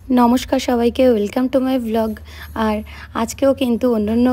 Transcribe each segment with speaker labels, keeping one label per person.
Speaker 1: নমস্কার সবাইকে, welcome to my blog. আর আজকেও কিন্তু অন্যান্য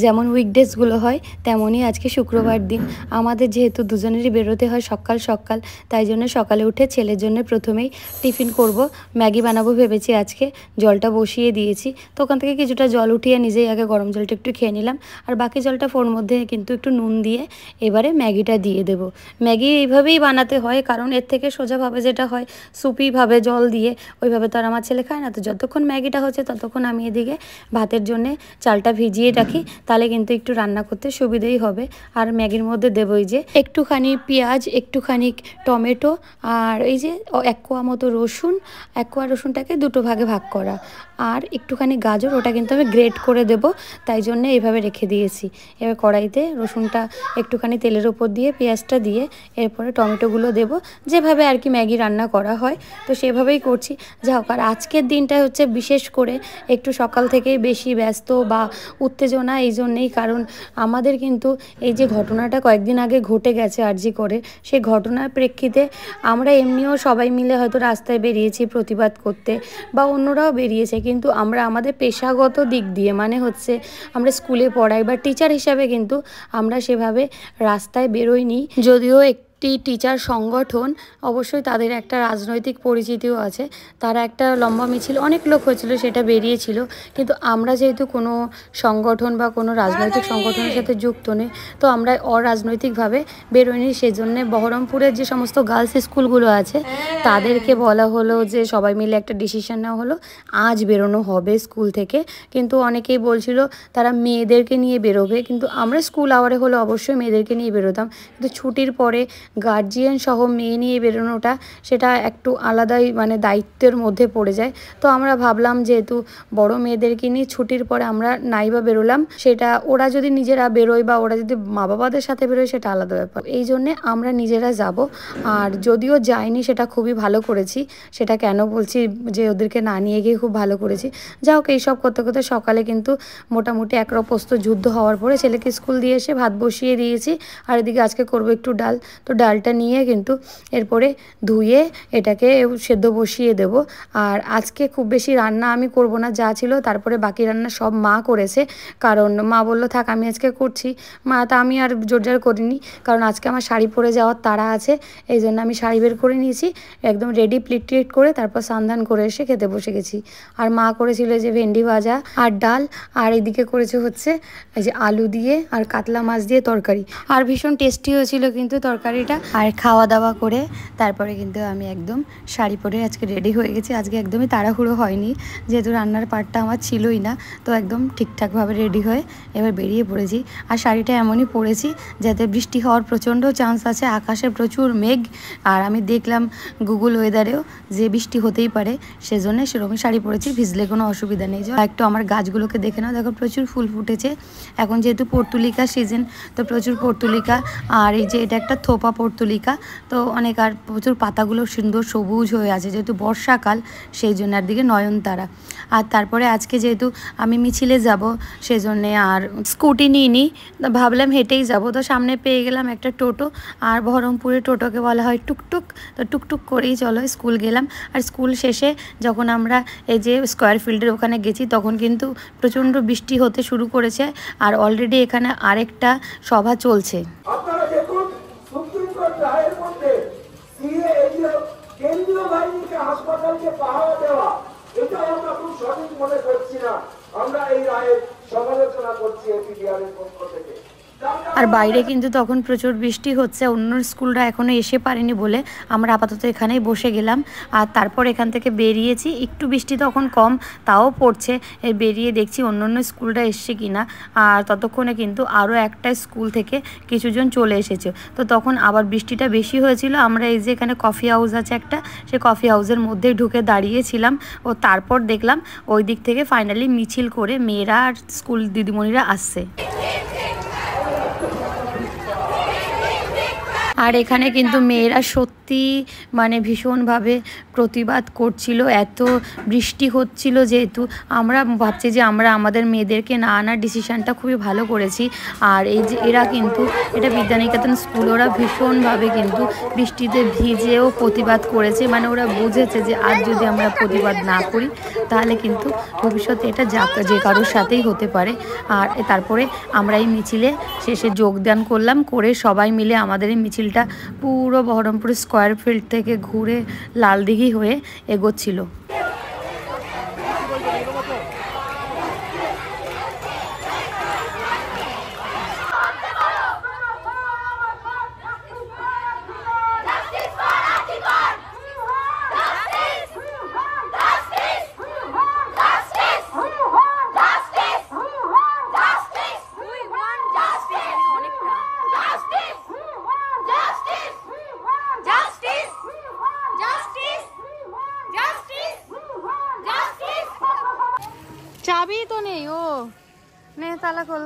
Speaker 1: যেমন উইকডেজগুলো হয় তেমনই আজকে শুক্রবার দিন আমাদের যেহেতু দুজনেরই বেরোতে হয় সকাল সকাল, তাই জন্য সকালে উঠে ছেলের জন্য প্রথমেই টিফিন করব। ম্যাগি বানাবো ভেবেছি আজকে, জলটা বসিয়ে দিয়েছি। তো ওখান থেকে কিছুটা জল উঠিয়ে নিজেই আগে গরম জলটা একটু খেয়ে নিলাম, আর বাকি জলটা ফোর মধ্যে কিন্তু একটু নুন দিয়ে এবারে ম্যাগিটা দিয়ে দেবো। ম্যাগি এইভাবেই বানাতে হয়, কারণ এর থেকে সোজাভাবে যেটা হয় সুপিভাবে জল দিয়ে, ওইভাবে তো আর আমার ছেলে খায় না। তো যতক্ষণ ম্যাগিটা হচ্ছে ততক্ষণ আমি এদিকে ভাতের জন্যে চালটা ভিজিয়ে রাখি, তাহলে কিন্তু একটু রান্না করতে সুবিধেই হবে। আর ম্যাগির মধ্যে দেবই যে একটুখানি পেঁয়াজ, একটুখানি টমেটো, আর এই যে 1 কোয়া মতো রসুন। 1 কোয়া রসুনটাকে দুটো ভাগে ভাগ করা, আর একটুখানি গাজর, ওটা কিন্তু আমি গ্রেট করে দেব, তাই জন্য এইভাবে রেখে দিয়েছি। এবার কড়াইতে রসুনটা একটুখানি তেলের ওপর দিয়ে পেঁয়াজটা দিয়ে এরপরে টমেটোগুলো দেব, যেভাবে আর কি ম্যাগি রান্না করা হয় তো সেভাবেই করছি। যা হোক, আর আজকের দিনটা হচ্ছে বিশেষ করে একটু সকাল থেকেই বেশি ব্যস্ত বা উত্তেজনা এই জন্যেই, কারণ আমাদের কিন্তু এই যে ঘটনাটা কয়েকদিন আগে ঘটে গেছে আরজি করে, সেই ঘটনার প্রেক্ষিতে আমরা এমনিও সবাই মিলে হয়তো রাস্তায় বেরিয়েছি প্রতিবাদ করতে, বা অন্যরাও বেরিয়েছে, কিন্তু আমরা আমাদের পেশাগত দিক দিয়ে, মানে হচ্ছে আমরা স্কুলে পড়াই বা টিচার হিসাবে কিন্তু আমরা সেভাবে রাস্তায় বেরোইনি। যদিও একটি টিচার সংগঠন, অবশ্যই তাদের একটা রাজনৈতিক পরিচিতিও আছে, তারা একটা লম্বা মিছিল, অনেক লোক হয়েছিল, সেটা বেরিয়েছিল, কিন্তু আমরা যেহেতু কোনো সংগঠন বা কোনো রাজনৈতিক সংগঠনের সাথে যুক্ত নেই, তো আমরা অরাজনৈতিকভাবে বেরোয়নি। সেজন্যে বহরমপুরের যে সমস্ত গার্লস স্কুলগুলো আছে তাদেরকে বলা হলো যে সবাই মিলে একটা ডিসিশন নেওয়া হলো, আজ বেরোনো হবে স্কুল থেকে। কিন্তু অনেকেই বলছিল তারা মেয়েদেরকে নিয়ে বেরোবে, কিন্তু আমরা স্কুল আওয়ারে হলে অবশ্যই মেয়েদেরকে নিয়ে বেরোতাম, কিন্তু ছুটির পরে গার্জিয়ান সহ মেয়ে নিয়ে বেরোনোটা সেটা একটু আলাদাই মানে দায়িত্বের মধ্যে পড়ে যায়। তো আমরা ভাবলাম যেহেতু বড় মেয়েদেরকে নিয়ে ছুটির পরে আমরা নাইবা বেরোলাম, সেটা ওরা যদি নিজেরা বেরোয় বা ওরা যদি মা বাবাদের সাথে বেরোয় সেটা আলাদা ব্যাপার, এই জন্যে আমরা নিজেরা যাব। আর যদিও যাইনি সেটা খুবই ভালো করেছি, সেটা কেন বলছি যে ওদেরকে না নিয়ে গিয়ে খুব ভালো করেছি। যা হোক, এইসব করতে করতে সকালে কিন্তু মোটামুটি একরপস্ত যুদ্ধ হওয়ার পরে ছেলেকে স্কুল দিয়ে এসে ভাত বসিয়ে দিয়েছি, আর এদিকে আজকে করবো একটু ডাল। তো ডালটা নিয়ে কিন্তু এরপরে ধুয়ে এটাকে সেদ্ধ বসিয়ে দেব। আর আজকে খুব বেশি রান্না আমি করব না, যা ছিল তারপরে বাকি রান্না সব মা করেছে, কারণ মা বললো থাক আমি আজকে করছি। তা আমি আর জোরজার করিনি, কারণ আজকে আমার শাড়ি পরে যাওয়ার তাড়া আছে, এই জন্য আমি শাড়ি বের করে নিয়েছি, একদম রেডি প্লিট করে তারপর স্নান করে এসে খেতে বসে গেছি। আর মা করেছিল যে ভেন্ডি ভাজা আর ডাল, আর এদিকে করেছে হচ্ছে এই যে আলু দিয়ে আর কাতলা মাছ দিয়ে তরকারি, আর ভীষণ টেস্টি হয়েছিল কিন্তু তরকারিটা। আর খাওয়া দাওয়া করে তারপরে কিন্তু আমি একদম শাড়ি পরে আজকে রেডি হয়ে গেছি। আজকে একদমই তাড়াহুড়ো হয়নি, যেহেতু রান্নার পার্টটা আমার ছিলই না, তো একদম ঠিকঠাকভাবে রেডি হয়ে এবার বেরিয়ে পড়েছি। আর শাড়িটা এমনই পরেছি যাতে বৃষ্টি হওয়ার প্রচণ্ড চান্স আছে, আকাশে প্রচুর মেঘ, আর আমি দেখলাম গুগল ওয়েদারেও যে বৃষ্টি হতেই পারে, সেজন্য সেরকমই শাড়ি পরেছি, ভিজলে কোনো অসুবিধা নেই। একটু আমার গাছগুলোকে দেখে নাও, দেখো প্রচুর ফুল ফুটেছে এখন, যেহেতু পর্তুলিকা সিজন, তো প্রচুর পর্তুলিকা। আর এই যে এটা একটা থোপা পর্তুলিকা, তো অনেক, আর প্রচুর পাতাগুলো সুন্দর সবুজ হয়ে আছে, যেহেতু বর্ষাকাল সেই জন্য। আর দিকে নয়নতারা। আর তারপরে আজকে যেহেতু আমি মিছিলে যাব সেজন্যে আর স্কুটি নিইনি, ভাবলাম হেঁটেই যাব। তো সামনে পেয়ে গেলাম একটা টোটো, আর বহরমপুরে টোটোকে বলা হয় টুকটুক, তো টুকটুক করেই চলো স্কুল গেলাম। আর স্কুল শেষে যখন আমরা এই যে স্কোয়ার ফিল্ডের ওখানে গেছি তখন কিন্তু প্রচণ্ড বৃষ্টি হতে শুরু করেছে, আর অলরেডি এখানে আরেকটা সভা চলছে। কেন্দ্রীয় বাহিনীকে হাসপাতালকে পাহারা দেওয়া, এটা আমরা খুব সঠিক মনে করছি না। আমরা এই রায়ের সমালোচনা করছি এপিডিআর এর পক্ষ থেকে। আর বাইরে কিন্তু তখন প্রচুর বৃষ্টি হচ্ছে, অন্য স্কুলরা এখনও এসে পারেনি বলে আমরা আপাতত এখানেই বসে গেলাম। আর তারপর এখান থেকে বেরিয়েছি, একটু বৃষ্টি তখন কম, তাও পড়ছে। বেরিয়ে দেখছি অন্য স্কুলরা এসছে কিনা, আর ততক্ষণে কিন্তু আরও একটা স্কুল থেকে কিছুজন চলে এসেছে। তো তখন আবার বৃষ্টিটা বেশি হয়েছিল, আমরা এই যে এখানে কফি হাউস আছে একটা, সেই কফি হাউসের মধ্যেই ঢুকে দাঁড়িয়েছিলাম। ও তারপর দেখলাম ওই দিক থেকে ফাইনালি মিছিল করে মেয়েরা আর স্কুল দিদিমণিরা আসছে। আর এখানে কিন্তু মেয়েরা সত্যি মানে ভীষণভাবে প্রতিবাদ করছিল, এত বৃষ্টি হচ্ছিল যেহেতু। আমরা ভাবছি যে আমরা আমাদের মেয়েদেরকে না আনার ডিসিশানটা খুবই ভালো করেছি। আর এই যে এরা কিন্তু, এটা বিদ্যানিকেতন স্কুল, ওরা ভীষণভাবে কিন্তু বৃষ্টিতে ভিজেও প্রতিবাদ করেছে। মানে ওরা বুঝেছে যে আজ যদি আমরা প্রতিবাদ না করি তাহলে কিন্তু ভবিষ্যতে এটা যে কারোর সাথেই হতে পারে। আর তারপরে আমরা এই মিছিলে শেষে যোগদান করলাম, করে সবাই মিলে আমাদের এই মিছিলটা পুরো বহরমপুর স্কোয়ার ফিল্ড থেকে ঘুরে লালদিঘি হয়ে এগোচ্ছিল। চাবি তো নেই, ও নে তালা খোল।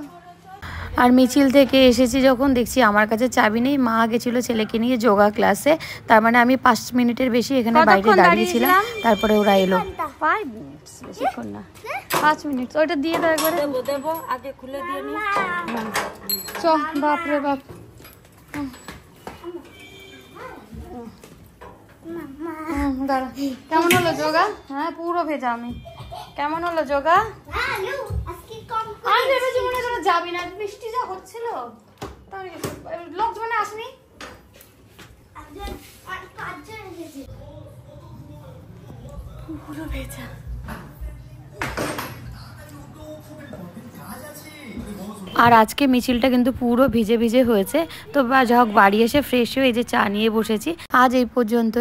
Speaker 1: আর মিছিল থেকে এসেছি যখন দেখছি আমার কাছে চাবি নেই, মা গেছিল ছেলেকে নিয়ে যোগা ক্লাসে। তার মানে আমি 5 মিনিটের বেশি এখানে বাইরে দাঁড়িয়েছিলাম, তারপরে ওরা এলো। 5 মিনিট, বেশিক্ষণ না, 5 মিনিট। ওইটা দিয়ে দাও একবারে, দেবো আগে খুলে দিয়ে নি। চ, বাপরে বাপ। দাঁড়া, কেমন হলো যোগা? হ্যাঁ পুরো ভেজা আমি। কেমন হলো যোগা? আমি ভেবেছি মনে হয় যাবি না, বৃষ্টি যা হচ্ছিল। লোকজন আসনি, পুরো ভেজা। আর আজকে মিছিলটা কিন্তু পুরো ভিজে ভিজে হয়েছে। তো যা হোক বাড়ি এসে ফ্রেশ হয়ে এই যে চা নিয়ে বসেছি। আজ এই পর্যন্তই।